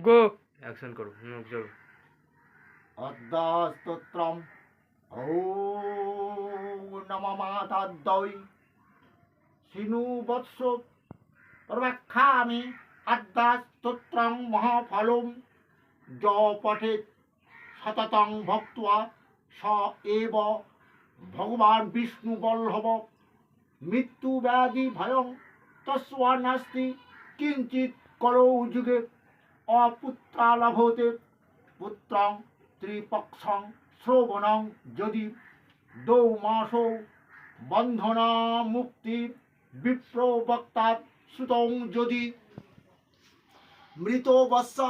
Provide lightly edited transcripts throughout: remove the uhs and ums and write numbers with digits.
গো action করো। চলো। অদ্যাস্তোত্রম ॐ नमः माताद्वै शिनु वत्स प्रवक्ष्यामि अद्यास्तोत्रं महाफलं ज पठेत् सततं भक्त्वा स एव भगवान् विष्णुवल्लभ मृत्युव्याधि भयं तस्वा नास्ति किञ्चित् कलौ युगे अपुत्रा लभते पुत्रं त्रिपक्षं শ্রবণং যদি দৌ মাসৌ বন্ধনা মুক্তি বিপ্রবক্তাৎ সুতং যদি মৃত বৎসা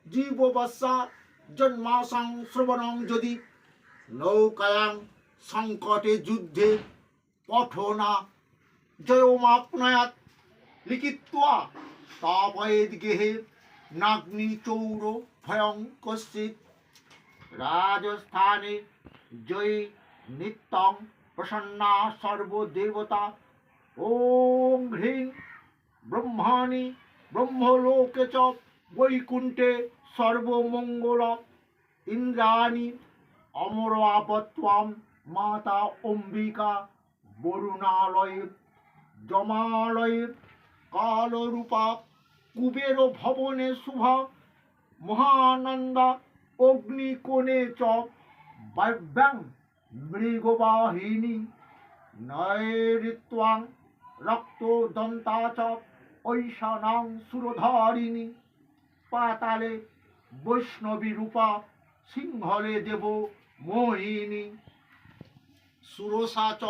জীব বৎসা জন্মাসং শ্রবণং যদি নৌকায়াং সংকটে যুদ্ধে পঠনা জয়মাপ্নুয়াৎ লিখিত্বা তাপয়েদ গেহে নাগ্নি চৌর ভয়ং কশ্চিৎ राजस्थाने जय नित्यं प्रसन्ना सर्वदेवता ॐ ह्रीं ब्रह्माणि ब्रह्मलोके च वैकुण्ठे सर्वमङ्गल इन्द्राणि अमरावत्वां माता अम्बिका वरुणालये जमालये कालरूपा कुबेर भवने शुभा महानन्दा অগ্নিকোণে চ বাব্যাং মৃগবাহিনী নৈরিত্বাং রক্তদন্তা চ ঐশানাং সুরধারিণী পাতালে বৈষ্ণবী রূপা সিংহলে দেব মোহিনী সুরসা চ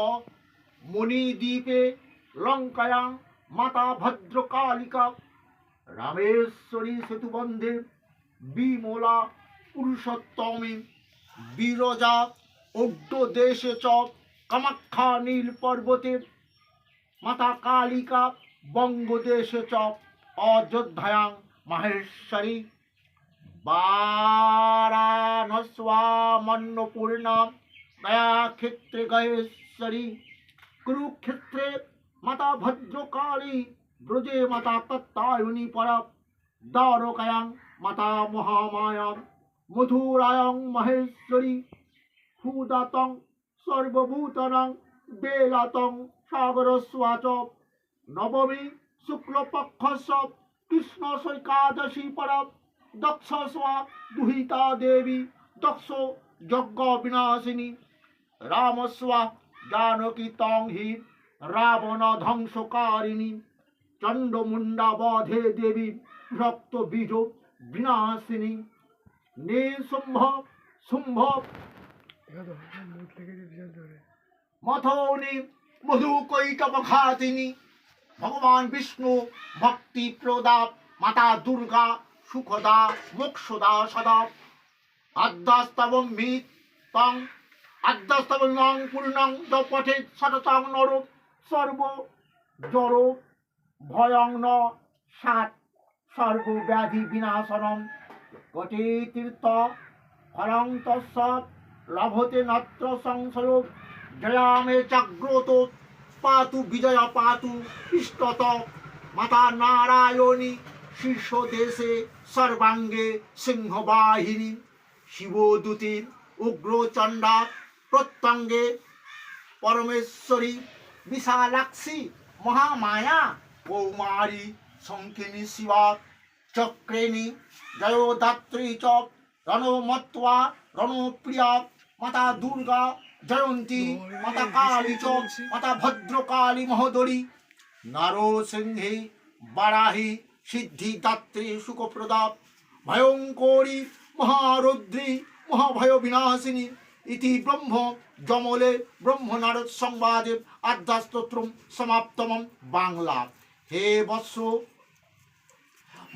মণিদ্বীপে লঙ্কায়াং মাতা ভদ্রকালিকা রামেশ্বরী সেতুবন্ধে বিমলা পুরুষোত্তমী বিরজা অগ্রদেশে চ কামাখ্যা নীল পর্বতে মাতা কালিকা বঙ্গদেশে চ অযোধ্যায়াং মাহেশ্বরী বারাণস্যামন্নপূর্ণা দয়াক্ষেত্রে গয়েশ্বরী কুরুক্ষেত্রে মাতা ভদ্রকালী ব্রজে মাতা কাত্যায়নী পরা দ্বারকায়াং মাতা মহামায়া মথুরায়ং মহেশ্বরী ভূদাতং সর্বভূতানাং বেলাতং সাগরস্বাচ নবমী শুক্লপক্ষস্য কৃষ্ণ সৈকাদশী পরা দক্ষস্বা দুহিতা দেবী দক্ষ যজ্ঞ বিনাশিনী রামস্বা জানকী তং হি রাবণ ধ্বংসকারিণী চণ্ডমুণ্ডা বধে দেবী রক্ত বীজ বিনাশিনী নিশুম্ভ শুম্ভ মথৌনি মধুকৈটবঘাতিনী ভগবান বিষ্ণু ভক্তি প্রদা মাতা দুর্গা সুখদা মোক্ষদা সদা আদ্যাস্তবং মিত তং আদ্যাস্তবং পূর্ণং য পঠে সততং নর সর্ব জড় ভয়ং ন সাত সর্বব্যাধি বিনাশনম কোটি তীর্থ ফলং তস্য লভতে নত্র সংশয় জয়ামে জাগ্রত পাতু বিজয় পাতু ইষ্টত মাতা নারায়ণী শীর্ষ দেশে সর্বাঙ্গে সিংহবাহিনী শিবদূতী উগ্রচণ্ডা প্রত্যঙ্গে পরমেশ্বরী বিশালাক্ষী মহামায়া কৌমারী শঙ্কিনী শিবা চক্রেণী জয়োদাত্রী চ রণমত্বা রণপ্রিয়া মাতা দুর্গা জয়ন্তী মাতা কালী চ মাতা ভদ্রকালী মহোদরী নরসিংহী বারাহী সিদ্ধিদাত্রী সুখপ্রদা ভয়ঙ্করী মহারৌদ্রী মহাভয় বিনাশিনী ইতি ব্রহ্ম জমলে ব্রহ্ম নারদ সংবাদে আদ্যাস্তোত্রম সমাপ্তমম বাংলা। হে বৎস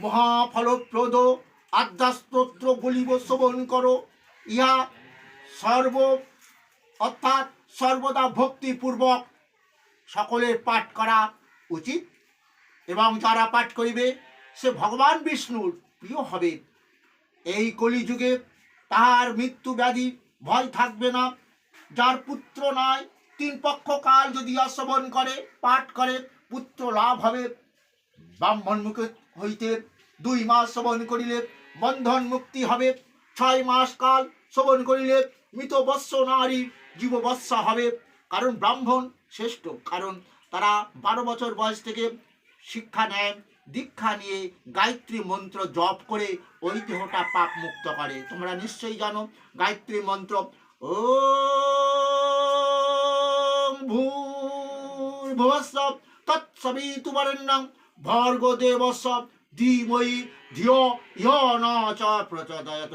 মহাফলপ্রদ আদ্যাস্তোত্র বলিব শ্রবণ করো। ইহা সর্ব অর্থাৎ সর্বদা ভক্তিপূর্বক সকলের পাঠ করা উচিত এবং যারা পাঠ করিবে সে ভগবান বিষ্ণুর প্রিয় হবে। এই কলিযুগে তাহার মৃত্যু ব্যাধি ভয় থাকবে না। যার পুত্র নাই 3 পক্ষ কাল যদি শ্রবণ করে পাঠ করে পুত্র লাভ হবে। ব্রাহ্মণ মুখ হইতে 2 মাস শ্রবণ করিলে বন্ধন মুক্তি হবে, 6 মাস কাল শ্রবণ করিলে মৃত বৎস নারী জীববৎস হবে। কারণ ব্রাহ্মণ শ্রেষ্ঠ, কারণ তারা 12 বছর বয়স থেকে শিক্ষা নেয়, দীক্ষা নিয়ে গায়ত্রী মন্ত্র জপ করে ওই দেহটা পাপ মুক্ত করে। তোমরা নিশ্চয়ই জানো গায়ত্রী মন্ত্র, ওম ভূর্ভুবস্সঃ তৎসবিতুর্বরেণ্যং ভর্গো দেবস্য ধীমহি ধিয়ো ইয়ো ন চ প্রচোদয়াৎ।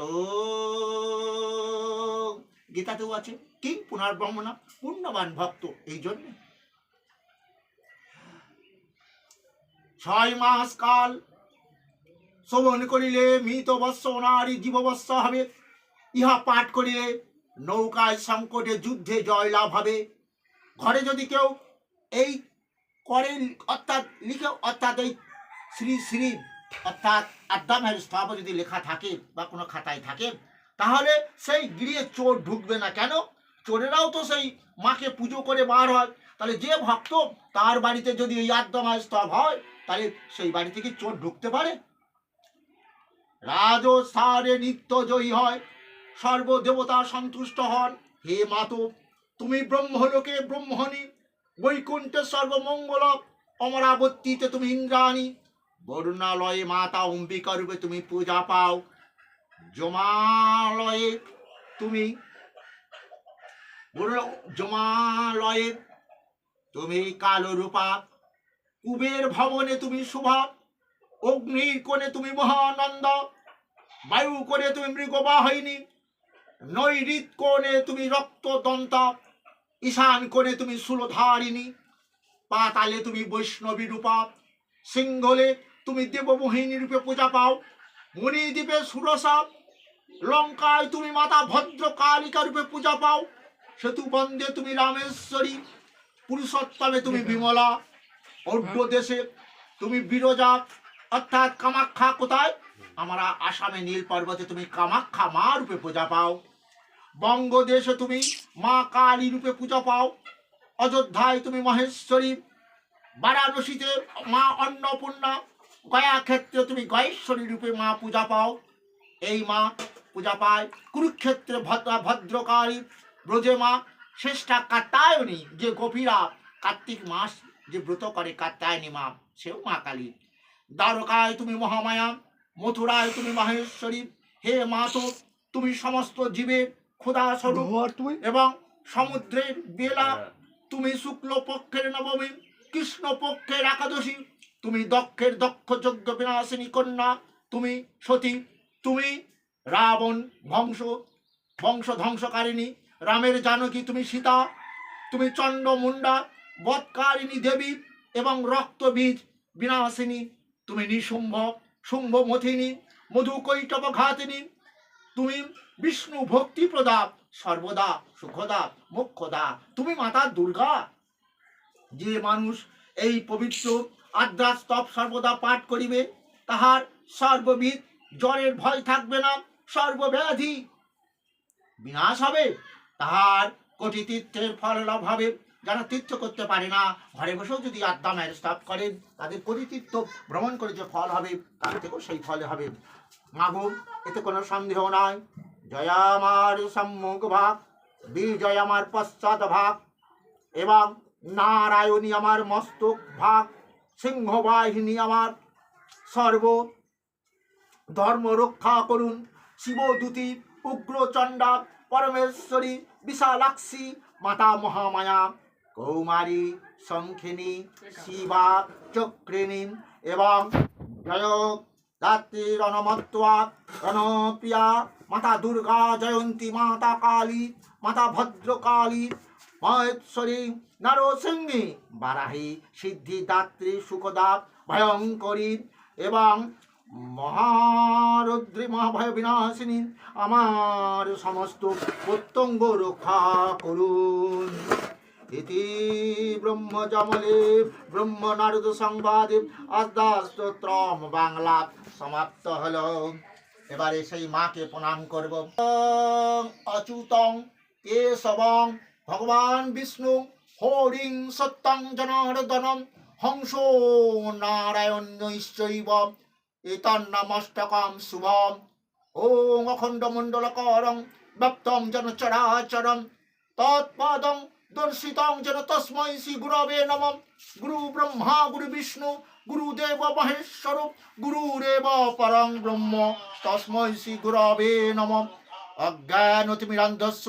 গীতাতেও আছে কিং পুনর্ব্রহ্মণা, পুণ্যবান ভক্ত। এই জন্য 6 মাস কাল শ্রবণ করিলে মৃত বৎস নারী জীববৎস হবে। ইহা পাঠ করিলে নৌকায় সংকটে যুদ্ধে জয়লাভ হবে। ঘরে যদি কেউ এই করে অর্থাৎ লিখে, অর্থাৎ এই শ্রী শ্রী অর্থাৎ আদ্যামের স্তব যদি লেখা থাকে বা কোনো খাতায় থাকে, তাহলে সেই গৃহে চোর ঢুকবে না। কেন? চোরেরাও তো সেই মাকে পুজো করে বার হয়। তাহলে যে ভক্ত তার বাড়িতে যদি এই আদ্যময় স্তব হয়, তাহলে সেই বাড়ি থেকে চোর ঢুকতে পারে। রাজস্থানে নিত্য জয়ী হয়, সর্বদেবতা সন্তুষ্ট হন। হে মাতো, তুমি ব্রহ্মলোকে ব্রহ্মণী, বৈকুণ্ঠে সর্বমঙ্গল, অমরাবতীতে তুমি ইন্দ্রাণী, বরুণালয়ে মাতা অম্বিকা রূপে তুমি পূজা পাও, জমালয়ে তুমি জমালয়ে তুমি কালো রূপা, কুবের ভবনে তুমি শুভা, অগ্নির কোণে তুমি মহানন্দ, বায়ু কোণে তুমি মৃগবাহিনী, নৈঋত কোণে তুমি রক্তদন্তা, ঈশান কোণে তুমি শূলধারিণী, পাতালে তুমি বৈষ্ণবী রূপা, সিংহলে তুমি দেবমোহিনী রূপে পূজা পাও, মণিদ্বীপে সুরসা, লঙ্কায় তুমি মাতা ভদ্র কালিকা রূপে পূজা পাও, সেতুবন্ধে তুমি রামেশ্বরী, পুরুষোত্তমে তুমি বিমলা, অর্ধ দেশে তুমি বিরজা অর্থাৎ কামাখ্যা। কোথায়? আমরা আসামে নীল পর্বতে তুমি কামাখ্যা মা রূপে পূজা পাও, বঙ্গদেশে তুমি মা কালী রূপে পূজা পাও, অযোধ্যায় তুমি মহেশ্বরী, বারাণসীতে মা অন্নপূর্ণা, গয়া ক্ষেত্রে তুমি গয়েশ্বরী রূপে মা পূজা পাও। এই মা পূজা পায় কুরুক্ষেত্রে ভদ্রকালী, ব্রজে মা শ্রেষ্ঠা কাত্যায়নী, যে গোপীরা কার্তিক মাস যে ব্রত করে কাত্যায়নী মা, সেও মা কালী। দ্বারকায় তুমি মহামায়া, মথুরায় তুমি মাহেশ্বরী। হে মাতো, তুমি সমস্ত জীবের ক্ষুধা স্বরূপ এবং সমুদ্রের বেলা, তুমি শুক্ল পক্ষের নবমী, কৃষ্ণ পক্ষের একাদশী, তুমি দক্ষের দক্ষ যজ্ঞ বিনাশিনী কন্যা, তুমি সতী, তুমি রাবণ বংশ ধ্বংসকারিণী, রামের জানকী তুমি সীতা, তুমি চণ্ডমুণ্ডা বধকারিণী দেবী এবং রক্তবীজ বিনাশিনী, তুমি নিশুম্ভ শুম্ভমথিনী, মধুকৈটব ঘাতিনী, তুমি বিষ্ণু ভক্তিপ্রদা, সর্বদা সুখদা মোক্ষদা, তুমি মাতা দুর্গা। যে মানুষ এই পবিত্র আদ্রা স্তব সর্বদা পাঠ করিবে, তাহার সর্ববিধ জ্বরের ভয় থাকবে না, সর্বব্যাধি বিনাশ হবে, তাহার কোটি তীর্থের ফল লাভ হবে। যারা তীর্থ করতে পারে না, ঘরে বসেও যদি আদ্যামের স্তব করেন, তাদের কোটি তীর্থ ভ্রমণ করে যে ফল হবে, তার থেকেও সেই ফল হবে। মাগো, এতে কোনো সন্দেহ নাই। জয় আমার সম্মুখ ভাগ, বিজয় আমার পশ্চাৎ ভাগ, এবং নারায়ণী আমার মস্তক ভাগ, সিংহবাহিনী আমার সর্ব ধর্ম রক্ষা করুন। শিবদূতী, উগ্রচণ্ডা, পরমেশ্বরী, বিশালাক্ষী, মাতা মহামায়া, কৌমারী, শঙ্খিনী, শিবা, চক্রিণী এবং জয় রাত্রি রণমত্বা রণপ্রিয়া, মাতা দুর্গা, জয়ন্তী, মাতা কালী, মাতা ভদ্রকালী, মহেশ্বরী, নরসিংহী, বারাহী, সিদ্ধিদাত্রী, সুখদা, ভয়ঙ্করী এবং মহারুদ্রী, মহাভয় বিনাশিনী, আমার সমস্ত প্রত্যঙ্গ রক্ষা করুন। ইতি ব্রহ্মজমলে ব্রহ্ম নারদ সংবাদে আদ্যা স্তোত্রম বাংলা সমাপ্ত হলো। এবারে সেই মাকে প্রণাম করব। অচ্যুতং কেশবং ভগবান বিষ্ণু, হরিং সত্যং জনার্দনম, হংসো নারায়ণৈশ্চৈব এতন্নমস্তকম শুভম ওং অখণ্ডমণ্ডলকরং ব্যক্তং যেন চরাচরম তৎপদং দর্শিতং যেন তস্मै শ্রী গুরবে নমঃ। গুরু ব্রহ্মা গুরু বিষ্ণু গুরুদেব মহেশ্বর গুরুরেব পরং ব্রহ্ম তস্मै শ্রী গুরবে নমঃ। অজ্ঞানতিমিরান্ধস্য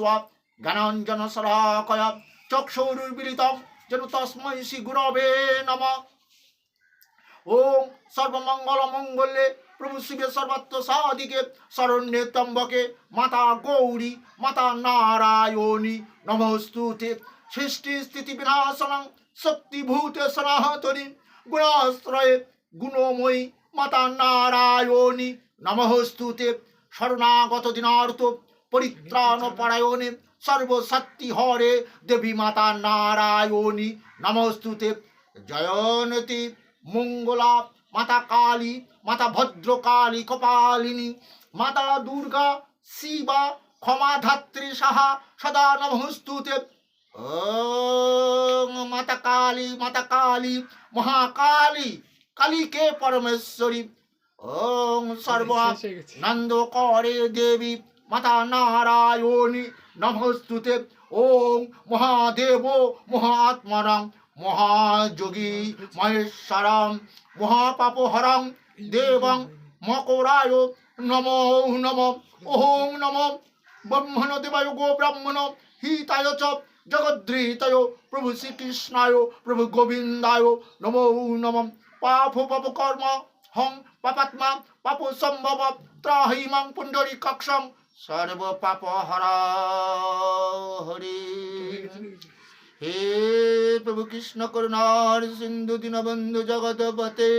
জ্ঞানাঞ্জনশলাকয়া চক্ষুरुन्मीलितं যেন তস্मै শ্রী গুরবে নমঃ। ওম সর্বমঙ্গল মঙ্গলে প্রভু শিবে সর্বত্র সাধিকে শরণ্যে ত্র্যম্বকে মাতা গৌরী মাতা নারায়ণী নমস্তুতে। সৃষ্টি স্থিতি বিনাশনং শক্তিভূতে সনাতনী গুণাশ্রয়ে গুণময়ী মাতা নারায়ণী নমস্তুতে। শরণাগত দিনার্থ পরিত্রাণ পরায়ণে সর্বশক্তি হরে দেবী মাতা নারায়ণী নমস্তুতে। জয়ন্তী মঙ্গলা মাতা কালী মাতা ভদ্রকালী কপালিনী মাতা দুর্গা শিবা ক্ষমাধাত্রী সাহা সদা নমস্তুতে। ওম মাতা কালী মহাকালী কালীকে পরমেশ্বরী। ওম সর্বানন্দ করে দেবী মাতা নারায়ণী নমস্তুতে। ওম মহাদেব মহাত্মারাং মহাযোগী মহেশ্বরং মহাপাপহরং দেবং মকরায় নমো নমঃ। ওম নমঃ ব্রহ্মণদেবায় গো ব্রাহ্মণ হিতায় চ জগদ্ধিতায় প্রভু শ্রীকৃষ্ণায় প্রভু গোবিন্দায় নমো নমঃ। পাপ কর্ম হং পাপাত্মা পাপ সম্ভব ত্রাহিমাং পুণ্ডরীকাক্ষং সর্ব পাপ হরা হরি। হে প্রভু কৃষ্ণ করুণার সিন্ধু দীনবন্ধু জগৎপতে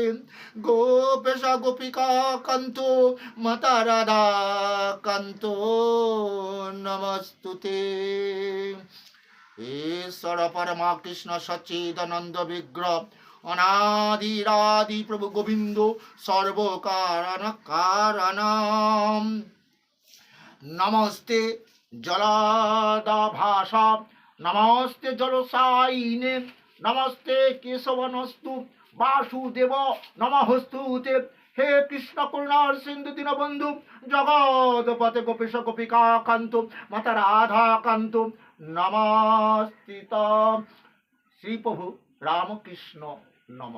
গোপেশা গোপিকা কান্ত মাতা রাধা কান্ত নমস্তুতে। ঈশ্বর পরমা কৃষ্ণ সচ্চিদানন্দ বিগ্রহ অনাদিরাদি প্রভু গোবিন্দ সর্বকারণ কারণম। নমস্তে জলাদাভাসা নমস্তে জলসায়িনে নমস্তে কেশবনস্তু বাসুদেব নমস্তুতে। হে কৃষ্ণ করুণার সিন্ধু দীনবন্ধু জগৎপতে গোপীশ গোপিকা কান্ত মাতা রাধা কান্ত নমস্তিত। শ্রী প্রভু রামকৃষ্ণ নম।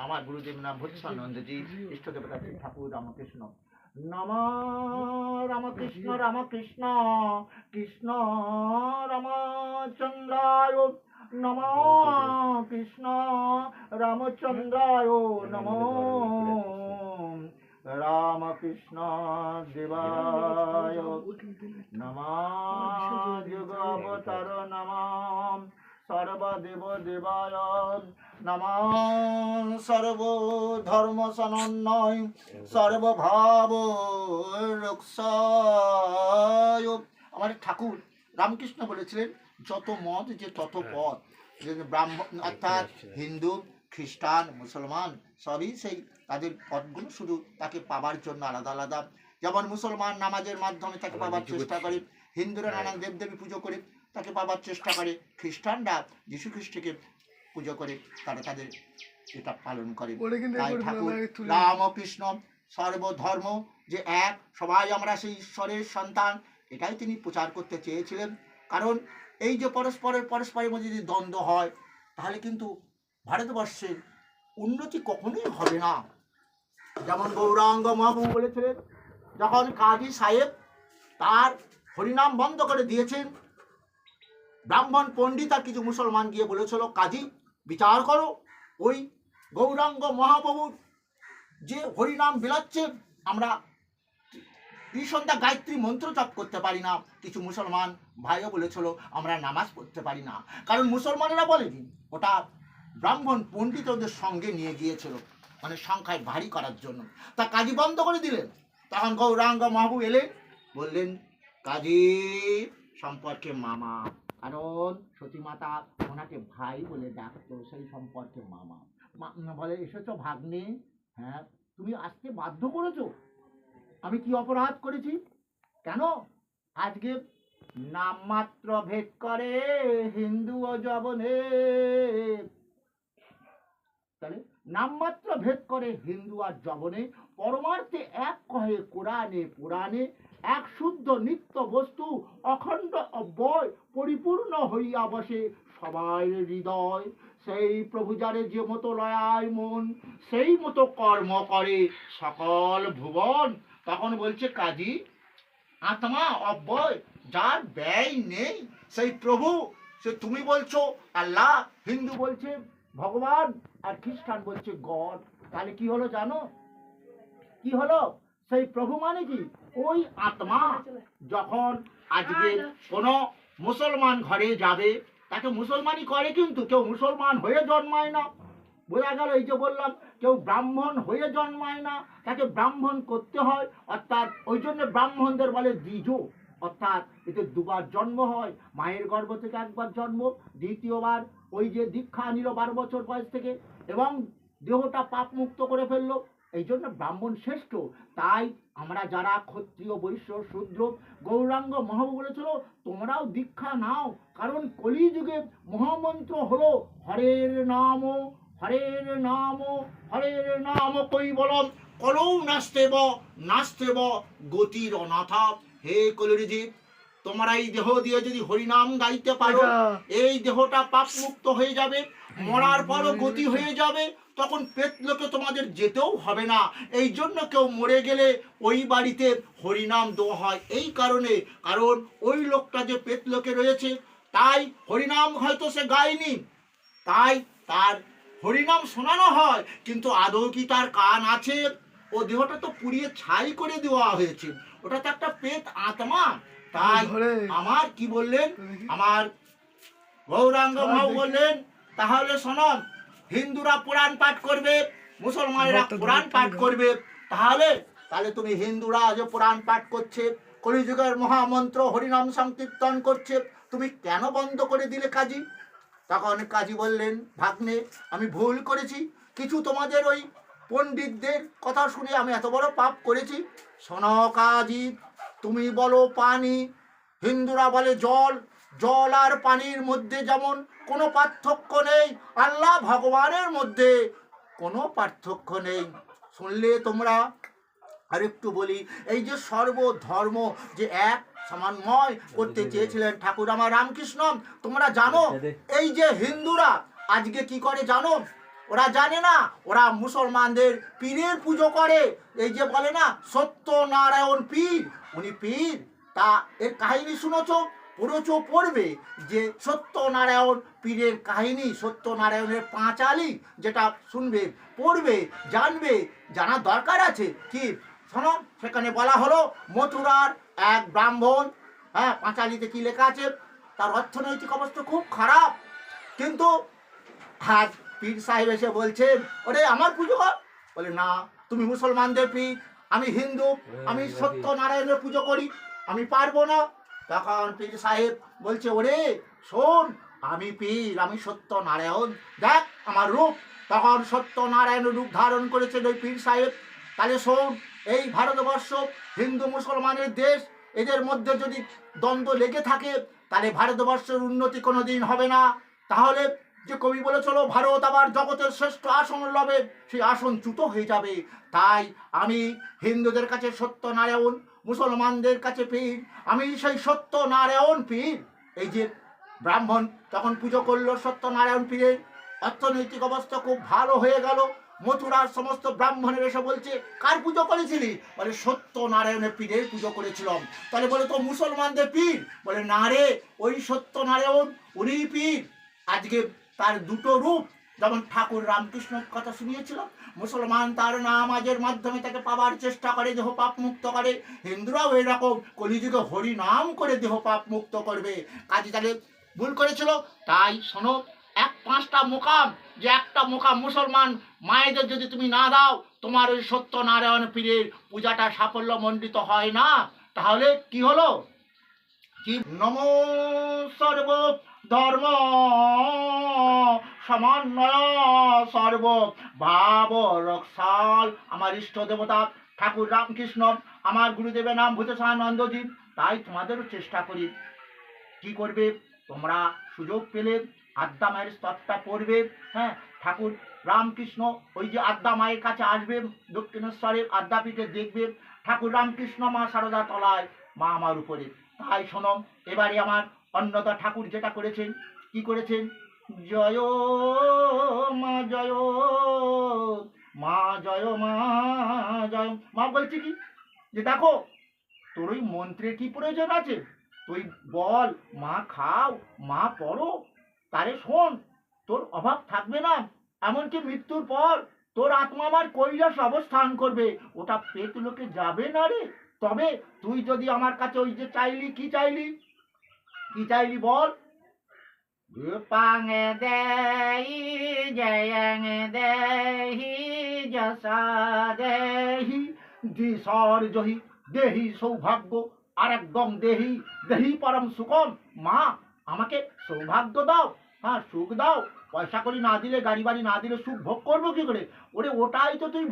আমার গুরুদেব নাম ভূষানন্দজি, ইষ্ট দেবতা ঠাকুর রামকৃষ্ণ নম। রামকৃষ্ণ রামকৃষ্ণ কৃষ্ণ রামচন্দ্রায় নম। কৃষ্ণ রামচন্দ্রায় নম। রামকৃষ্ণ দেবায় নম। যুগ অবতার নম। সর্বদেব দেবায় নম। সর্বধর্ম সনন্নয় সর্বভাব রক্ষায়। আমার ঠাকুর রামকৃষ্ণ বলেছিলেন যত মত যে তত পথ। ব্রাহ্মণ অর্থাৎ হিন্দু খ্রিস্টান মুসলমান সবই সেই তাদের পথগুলো শুধু তাকে পাবার জন্য আলাদা আলাদা। যেমন মুসলমান নামাজের মাধ্যমে তাকে পাবার চেষ্টা করে, হিন্দুরা নানান দেবদেবী পুজো করে তাকে পাবার চেষ্টা করে, খ্রিস্টানরা যীশু খ্রিস্টকে পুজো করে তারা তাদের এটা পালন করে। তাই ঠাকুর রামকৃষ্ণ সর্বধর্ম যে এক, সবাই আমরা সেই ঈশ্বরের সন্তান, এটাই তিনি প্রচার করতে চেয়েছিলেন। কারণ এই যে পরস্পরের মধ্যে যদি দ্বন্দ্ব হয় তাহলে কিন্তু ভারতবর্ষের উন্নতি কখনোই হবে না। যেমন গৌরাঙ্গ মহাপ্রভু বলেছিলেন, যখন কাজী সাহেব তার হরিনাম বন্ধ করে দিয়েছেন, ব্রাহ্মণ পণ্ডিত আর কিছু মুসলমান গিয়ে বলেছিল, কাজী বিচার করো, ওই গৌরাঙ্গ মহাপ্রভুর যে হরিনাম বিলাচ্ছে আমরা ত্রিসন্ধ্যা গায়ত্রী মন্ত্র জপ করতে পারি না। কিছু মুসলমান ভাইও বলেছিল আমরা নামাজ পড়তে পারি না। কারণ মুসলমানেরা বলেনি, ওটা ব্রাহ্মণ পণ্ডিত ওদের সঙ্গে নিয়ে গিয়েছিল, মানে সংখ্যায় ভারী করার জন্য। তা কাজী বন্ধ করে দিলেন। তখন গৌরাঙ্গ মহাপ্রভু এলেন, বললেন কাজী সম্পর্কে মামা, কারণ সতীমাতা ওনাকে ভাই বলে ডাকতো, সেই সম্পর্কে মামা। বলে এসেছো ভাগ্নে, হ্যাঁ তুমি আসতে বাধ্য করেছো, আমি কি অপরাধ করেছি? কেন আজকে নামমাত্র ভেদ করে হিন্দু ও যবনে, তাহলে নামমাত্র ভেদ করে হিন্দু আর যবনে পরমার্থে এক কহে কোরআনে পুরাণে, এক শুদ্ধ নিত্য বস্তু অখণ্ড অব্যয় পরিপূর্ণ হইয়া বসে সবাই হৃদয়। সেই প্রভু যারে যে মতো লয়ায় মন, সেই মতো কর্ম করে সকল ভুবন। তখন বলছে কাজী আত্মা অব্যয়, যার ব্যয় নেই সেই প্রভু, সে তুমি বলছো আল্লাহ, হিন্দু বলছে ভগবান, আর খ্রিস্টান বলছে গড। তাহলে কি হলো জানো? কি হলো? সেই প্রভু মানে কি? ওই আত্মা। যখন আজকে কোনো মুসলমান ঘরে যাবে, তাকে মুসলমানই করে, কিন্তু কেউ মুসলমান হয়ে জন্মায় না। বোঝা গেল? এই যে বললাম, কেউ ব্রাহ্মণ হয়ে জন্মায় না, তাকে ব্রাহ্মণ করতে হয়। অর্থাৎ ওই জন্য ব্রাহ্মণদের বলে দ্বিজ, অর্থাৎ এতে দুবার জন্ম হয়। মায়ের গর্ভ থেকে একবার জন্ম, দ্বিতীয়বার ওই যে দীক্ষা নিল 12 বছর বয়স থেকে, এবং দেহটা পাপ মুক্ত করে ফেললো। এই জন্য ব্রাহ্মণ শ্রেষ্ঠ। তাই আমরা যারা ক্ষত্রিয় বৈশ্য শূদ্র, গৌরাঙ্গ মহাবু বলেছিল তোমরাও দীক্ষা নাও, কারণ কলিযুগে মহামন্ত্র হলো হরের নাম, হরের নাম, হরের নাম কৈবলম কলৌ নাস্তেব, নাস্তেব গতির অনাথা। হে কলির জীব, তোমরা এই দেহ দিয়ে যদি হরিনাম গাইতে পারো, এই দেহটা পাপ মুক্ত হয়ে যাবে, মরার পরও গতি হয়ে যাবে, তখন পেতলোকে তোমাদের যেতেও হবে না। এই জন্য কেউ মরে গেলে ওই বাড়িতে হরিনাম দেওয়া হয় এই কারণে, কারণ ওই লোকটা যে পেতলোকে রয়েছে, তাই হরিনাম হয়তো সে গায়নি, তাই তার হরিনাম শোনানো হয়, কিন্তু আদৌ কি তার কান আছে? ও দেহটা তো পুড়িয়ে ছাই করে দেওয়া হয়েছে, ওটা তো একটা পেত আত্মা। তাই আমার কি বললেন, আমার গৌরাঙ্গ মহাবু বললেন তাহলে শোনো, হিন্দুরা পুরাণ পাঠ করবে, মুসলমানেরা পুরাণ পাঠ করবে। তাহলে তাহলে তুমি হিন্দুরা যে পুরাণ পাঠ করছে, কলিযুগের মহামন্ত্র হরিনাম সংকীর্তন করছে, তুমি কেন বন্ধ করে দিলে কাজী? তখন কাজী বললেন ভাগ্নে, আমি ভুল করেছি, কিছু তোমাদের ওই পণ্ডিতদের কথা শুনে আমি এত বড় পাপ করেছি। শোনো কাজী, তুমি বলো পানি, হিন্দুরা বলে জল। জল আর পানির মধ্যে যেমন কোনো পার্থক্য নেই, আল্লাহ ভগবানের মধ্যে কোনো পার্থক্য নেই। শুনলে তোমরা? আর একটু বলি, এই যে সর্বধর্ম যে এক সমন্বয় করতে চেয়েছিলেন ঠাকুর আমার রামকৃষ্ণ, তোমরা জানো এই যে হিন্দুরা আজকে কি করে জানো? ওরা জানে না, ওরা মুসলমানদের পীরের পুজো করে। এই যে বলে না সত্যনারায়ণ পীর, উনি পীর। তা এর কাহিনী শুনেছ, পড়েছ, পড়বে যে সত্যনারায়ণ পীরের কাহিনী, সত্যনারায়ণের পাঁচালি, যেটা শুনবে, পড়বে, জানবে, জানার দরকার আছে। কি শোনো, সেখানে বলা হলো মথুরার এক ব্রাহ্মণ, হ্যাঁ, পাঁচালিতে কি লেখা আছে, তার অর্থনৈতিক অবস্থা খুব খারাপ, কিন্তু আজ পীর সাহেব এসে বলছেন ওরে আমার পুজো কর। বলে না, তুমি মুসলমানদের পীর, আমি হিন্দু, আমি সত্যনারায়ণের পুজো করি, আমি পারবো না। তখন পীর সাহেব বলছে ওরে শোন, আমি পীর, আমি সত্যনারায়ণ, দেখ আমার রূপ। তখন সত্যনারায়ণের রূপ ধারণ করেছেন ওই পীর সাহেব। তাহলে শোন, এই ভারতবর্ষ হিন্দু মুসলমানের দেশ, এদের মধ্যে যদি দ্বন্দ্ব লেগে থাকে, তাহলে ভারতবর্ষের উন্নতি কোনো দিন হবে না। তাহলে যে কবি বলেছিল ভারত আবার জগতের শ্রেষ্ঠ আসন লবে, সেই আসন চ্যুত হয়ে যাবে। তাই আমি হিন্দুদের কাছে সত্যনারায়ণ, মুসলমানদের কাছে পীর, আমি সেই সত্যনারায়ণ পীর। এই যে ব্রাহ্মণ তখন পুজো করলো সত্যনারায়ণ পীরের, অর্থনৈতিক অবস্থা খুব ভালো হয়ে গেল। মথুরার সমস্ত ব্রাহ্মণের এসে বলছে কার পুজো করেছিলি? বলে সত্যনারায়ণের পীরের পুজো করেছিলাম। তাহলে বলে তো মুসলমানদের পীর? বলে না রে, ওই সত্যনারায়ণ উনি পীর। আজকে তার দুটো রূপ, যেমন ঠাকুর রামকৃষ্ণের কথা শুনিয়েছিল, মুসলমান তার নামাজের মাধ্যমে তাকে পাওয়ার চেষ্টা করে, দেহ পাপ মুক্ত করে। হিন্দুরাও এরকম কলিযুগে হরি নাম করে দেহ পাপ মুক্ত করবে। কাজে তাহলে ভুল করেছিল। তাই শোনো, এক 5টা মোকাম, যে একটা মোকাম মুসলমান মায়েদের যদি তুমি না দাও, তোমার ওই সত্যনারায়ণ পীরের পূজাটা সাফল্যমণ্ডিত হয় না। তাহলে কি হলো? কি নম সর্ব ধর্ম সমন্বয় সর্ব ভাব রক্ষাল। আমার ইষ্ট দেবতা ঠাকুর রামকৃষ্ণ, আমার গুরুদেবের নাম ভূতেশানন্দজি। তাই তোমাদেরও চেষ্টা করি, কি করবে তোমরা সুযোগ পেলে আদ্যা মায়ের স্তবটা পড়বে, হ্যাঁ, ঠাকুর রামকৃষ্ণ ওই যে আদ্যা মায়ের কাছে আসবে, দক্ষিণেশ্বরের আদ্যাপীঠে দেখবে ঠাকুর রামকৃষ্ণ মা সারদা তলায়, মা আমার উপরে। তাই শোনো, এবারে আমার অন্নদা ঠাকুর যেটা করেছেন, কি করেছেন, জয় মা জয় মা জয় মা জয় মা, বলছি কি যে দেখো তোর ওই মন্ত্রের কি প্রয়োজন আছে, তুই বল মা খাও মা পড়ো, তারে শোন তোর অভাব থাকবে না। এমনকি মৃত্যুর পর তোর আত্মা আমার কৈলাস অবস্থান করবে, ওটা পেট লোকে যাবে না রে। তবে তুই যদি আমার কাছে ওই যে চাইলি, কি চাইলি, কি চাইলি বল, রূপাং দেহি জয়ং দেহি যশা দেহি দিশর জহি দেহি সৌভাগ্য, আর একদম দেহি দেহি পরম সুখম। মা আমাকে সৌভাগ্য দাও, হ্যাঁ সুখ দাও, পয়সা করি না দিলে, গাড়ি বাড়ি না দিলে সুখ ভোগ করবো কি করে? ওরে ওটাই তো তুই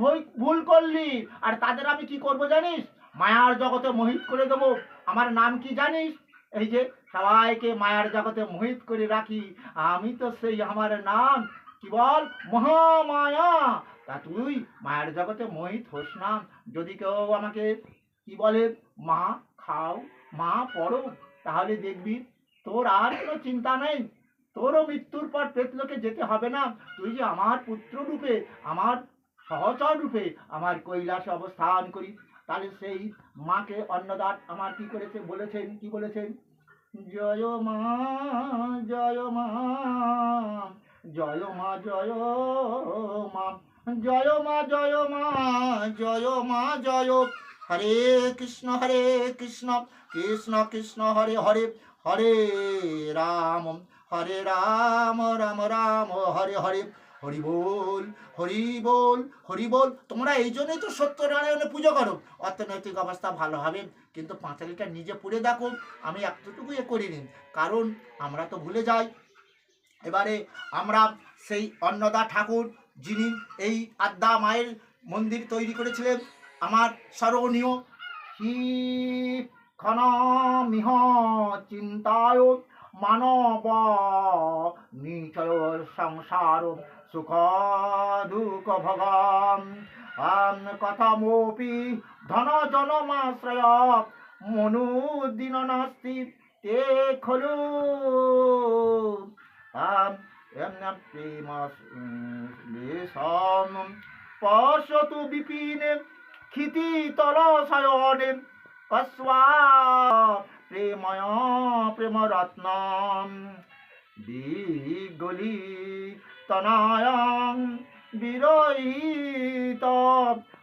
ভুল করলি। আর তাদের আমি কি করব জানিস, মায়ার জগতে মোহিত করে দেবো। আমার নাম কি জানিস, এই যে সবাইকে মায়ার জগতে মোহিত করে রাখি, আমি তো সেই, আমার নাম কি বল, মহামায়া। তা তুই মায়ার জগতে মোহিত হোস না। যদি কেউ আমাকে কি বলে মা খাও মা পড়ো, তাহলে দেখবি তোর আর কোনো চিন্তা নেই, তোরও মৃত্যুর পর প্রেতলোকে যেতে হবে না। তুই যে আমার পুত্র রূপে, আমার সহচর রূপে আমার কৈলাসে অবস্থান করি। তাহলে সেই মাকে অন্নদাত আমার কি করেছে, বলেছেন কি বলেছেন, জয় মা জয় মা জয় মা জয় মা জয় মা জয় মা জয় মা জয়। হরে কৃষ্ণ কৃষ্ণ কৃষ্ণ হরে হরে, হরে রাম রাম রাম হরে হরে। হরি বল হরি বল হরি বল। তোমরা এই জন্যই তো সত্যনারায়ণে পুজো করো, অর্থনৈতিক অবস্থা ভালো হবে। কিন্তু পাঁচালিটা নিজে পড়ে দেখো, আমি এতটুকু করিনি, কারণ আমরা তো ভুলে যাই। এবারে আমরা সেই অন্নদা ঠাকুর, যিনি এই আদ্যা মায়ের মন্দির তৈরি করেছিলেন, আমার স্মরণীয় হি খনমিহ চিন্তায় মানব নিচয় সংসার সুখ দুঃখ ভগম কথামপি ধন জনমাশ্রয় মনুদিন নাস্তি তে খলু প্রেম পশ্যতু বিপিনে ক্ষিতি তল শয়নে কস্বা প্রেময় প্রেম রত্ন বিগলি তনয়ং বিরহিত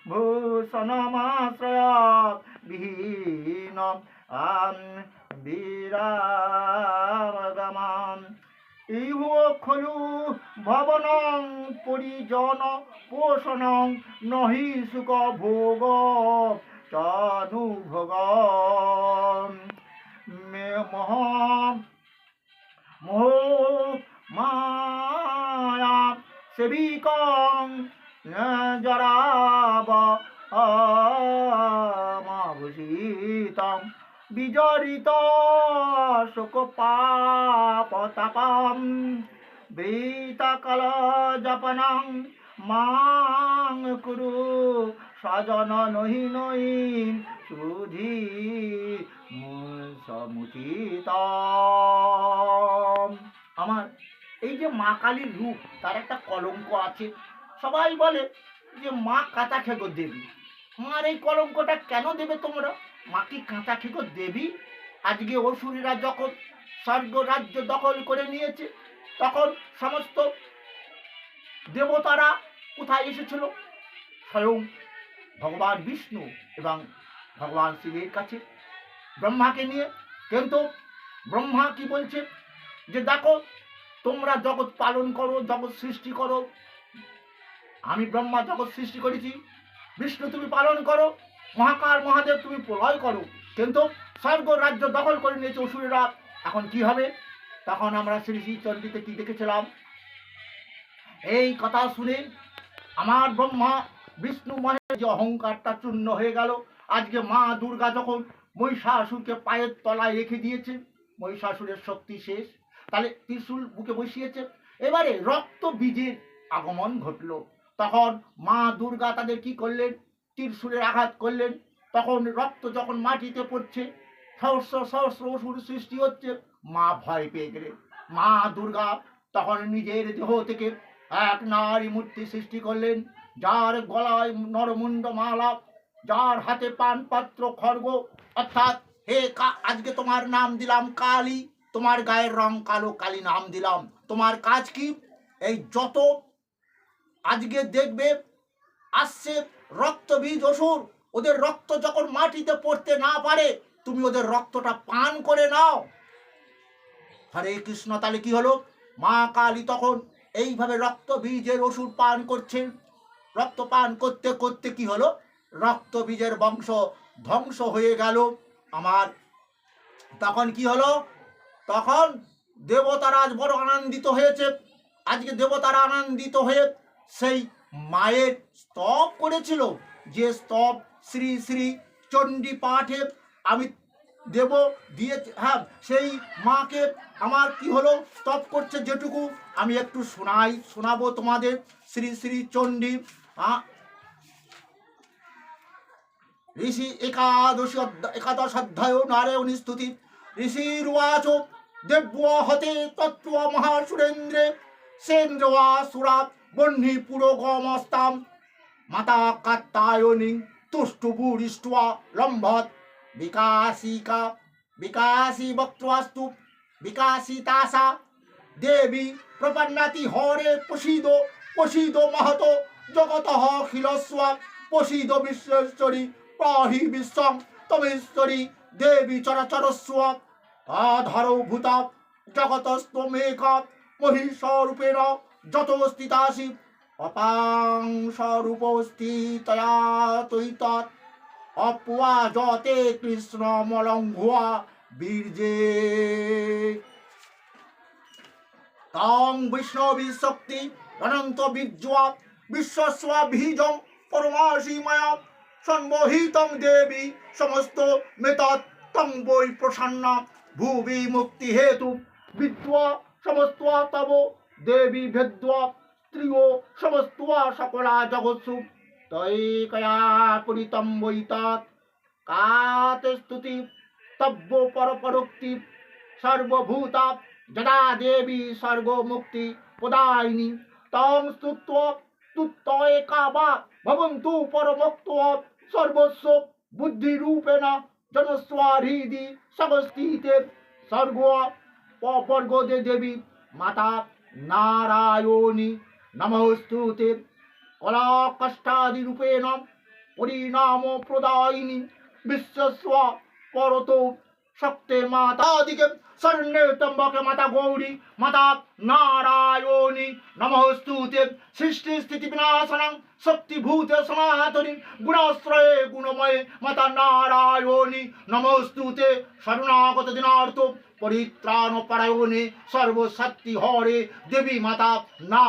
ভূষণমাশ্রয় বিহীন বিরাগমান ইহ খলু ভবনং পরিজন পোষণং নহি সুখ ভোগ তনুভোগ মোহ মায়া সেবিকং জরাব ভূষিতং বিজরিত শোক পাপ তাপম বৃতকাল জপনং মাং কুরু স্বজন নহি নহি সুধি সমুচিত। আমার এই যে মা কালীর রূপ, তার একটা কলঙ্ক আছে। সবাই বলে যে মা কাঁচা খেগো দেবী। মার এই কলঙ্কটা কেন দেবে তোমরা? মা কি কাঁচা খেগো দেবী? আজকে অসুরীরা যখন স্বর্গ রাজ্য দখল করে নিয়েছে, তখন সমস্ত দেবতারা কোথায় এসেছিল? স্বয়ং ভগবান বিষ্ণু এবং ভগবান শিবের কাছে ব্রহ্মাকে নিয়ে। কিন্তু ব্রহ্মা কি বলছে, যে দেখো তোমরা জগৎ পালন করো, জগৎ সৃষ্টি করো, আমি ব্রহ্মা জগৎ সৃষ্টি করেছি, বিষ্ণু তুমি পালন করো, মহাকাল মহাদেব তুমি প্রলয় করো। কিন্তু স্বর্গ রাজ্য দখল করে নিয়েছে অসুরেরা, এখন কি হবে? তখন আমরা শ্রী শ্রী চণ্ডীতে কি দেখেছিলাম? এই কথা শুনে আমার ব্রহ্মা বিষ্ণু মহের যে অহংকারটা চূর্ণ হয়ে গেল। আজকে মা দুর্গা যখন মহিষাসুরকে পায়ের তলায় রেখে দিয়েছে, মহিষাসুরের শক্তি শেষ, তাহলে ত্রিশূল বুকে বসিয়েছে। এবারে রক্ত বীজের আগমন ঘটল। তখন মা দুর্গা তাদের কি করলেন, ত্রিশূলের আঘাত করলেন। তখন রক্ত যখন মাটিতে পড়ছে, সহস্র সহস্র অসুর সৃষ্টি হচ্ছে, মা ভয় পেয়ে গেলেন। মা দুর্গা তখন নিজের দেহ থেকে এক নারী মূর্তি সৃষ্টি করলেন, যার গলায় নরমুণ্ড মালা, যার হাতে পান পাত্র খড়গ, অর্থাৎ হে আজকে তোমার নাম দিলাম কালী, তোমার গায়ের রং কালো, কালী নাম দিলাম। তোমার কাজ কি? এই যত আজকে দেখবে আসছে রক্তবীজ অসুর, ওদের রক্ত যখন মাটিতে পড়তে না পারে, তুমি ওদের রক্তটা পান করে নাও। হরে কৃষ্ণ। তাহলে কি হলো, মা কালী তখন এইভাবে রক্ত বীজের ওষুধ পান করছেন। রক্ত পান করতে করতে কি হলো, রক্ত বীজের বংশ ধ্বংস হয়ে গেল আমার। তখন কি হলো, তখন দেবতারা আজ বড় আনন্দিত হয়েছে। আজকে দেবতারা আনন্দিত হয়ে সেই মায়ের স্তব করেছিল, যে স্তব শ্রী শ্রী চণ্ডী পাঠে আমি দেব দিয়ে, হ্যাঁ সেই মাকে আমার কি হলো স্তব করছে, যেটুকু আমি একটু শোনাবো তোমাদের। শ্রী শ্রী চণ্ডী ঋষি একাদশ অধ্যায় নারায়ণী স্তুতি। ঋষির্বাচ দেব্য হতে তত্ত্ব মহাসুরেন্দ্রে সেন্দ্রবা সুরা বহ্নি পুরোগমস্তাম মাতা কাত্তায়নী তুষ্টুবুরিष्ट्वा লম্ভত বিকাশিকা বিকাশী বক্ত্রাস্তু বিকাশিতাসা দেবী প্রপন্নাতি হরে প্রসীদো প্রসীদো মহতো জগতঃ খিলস্ব প্রসীদ বিশ্বেশ্বরী পাহি বিশ্বং তমেশ্বরী দেবী চরচরস্ব আধারো ভূতা জগতস্তমেকা মহিষরূপেণ যত স্থিতাসি অপাং স্বরূপস্থিতয়া তৈতৎ অপওয়াজতে কৃষ্ণমলঙ্ঘ্বা বীর্যে তাং বৈষ্ণবী শক্তি অনন্ত বীর্যা বিশ্বস্ব বীজং পরমাসীময়া সম্মোহিতং দেবী সমস্ত মেতৎ তং বৈ প্রসন্ন ভুবি মুক্তি হেতু বিদ্যা সমস্ত তব দেবী ভেদ্যা স্ত্রিয় সমস্ত সকলা জগৎসু তৈকয়া পুরিতম বৈতৎ কাতে স্তুতি তব্য পরপরোক্তি সর্বভূতা যদা দেবী স্বর্গমুক্তি প্রদায়িনী তং স্তুত্বা তুত্তয়েকা বা ভবন্তু পরমোক্তঃ সর্বস্ব বুদ্ধিরূপেণ জনস্বাহৃদি সগস্থিতে স্বর্গ পর্গদে দেবী মাতা নারায়ণী নমস্তুতে কলা কষ্টাদিরূপেণ পরিণাম প্রদায়িনী বিশ্বস্ব পরতো শক্তে মাতাদিকে শরণ্যে ত্র্যম্বকে মাতা গৌরী মাতা নারায়ণী নমস্তুতে সৃষ্টি স্থিতি বিনাশনং শক্তিভূতে সনাতনী গুণাশ্রয়ে গুণময়ে মাতা নারায়ণী নমস্তুতে শরণাগত দিনার্থ পরিত্রাণ পরায়ণে সর্বশক্তি হরে দেবী মাতা না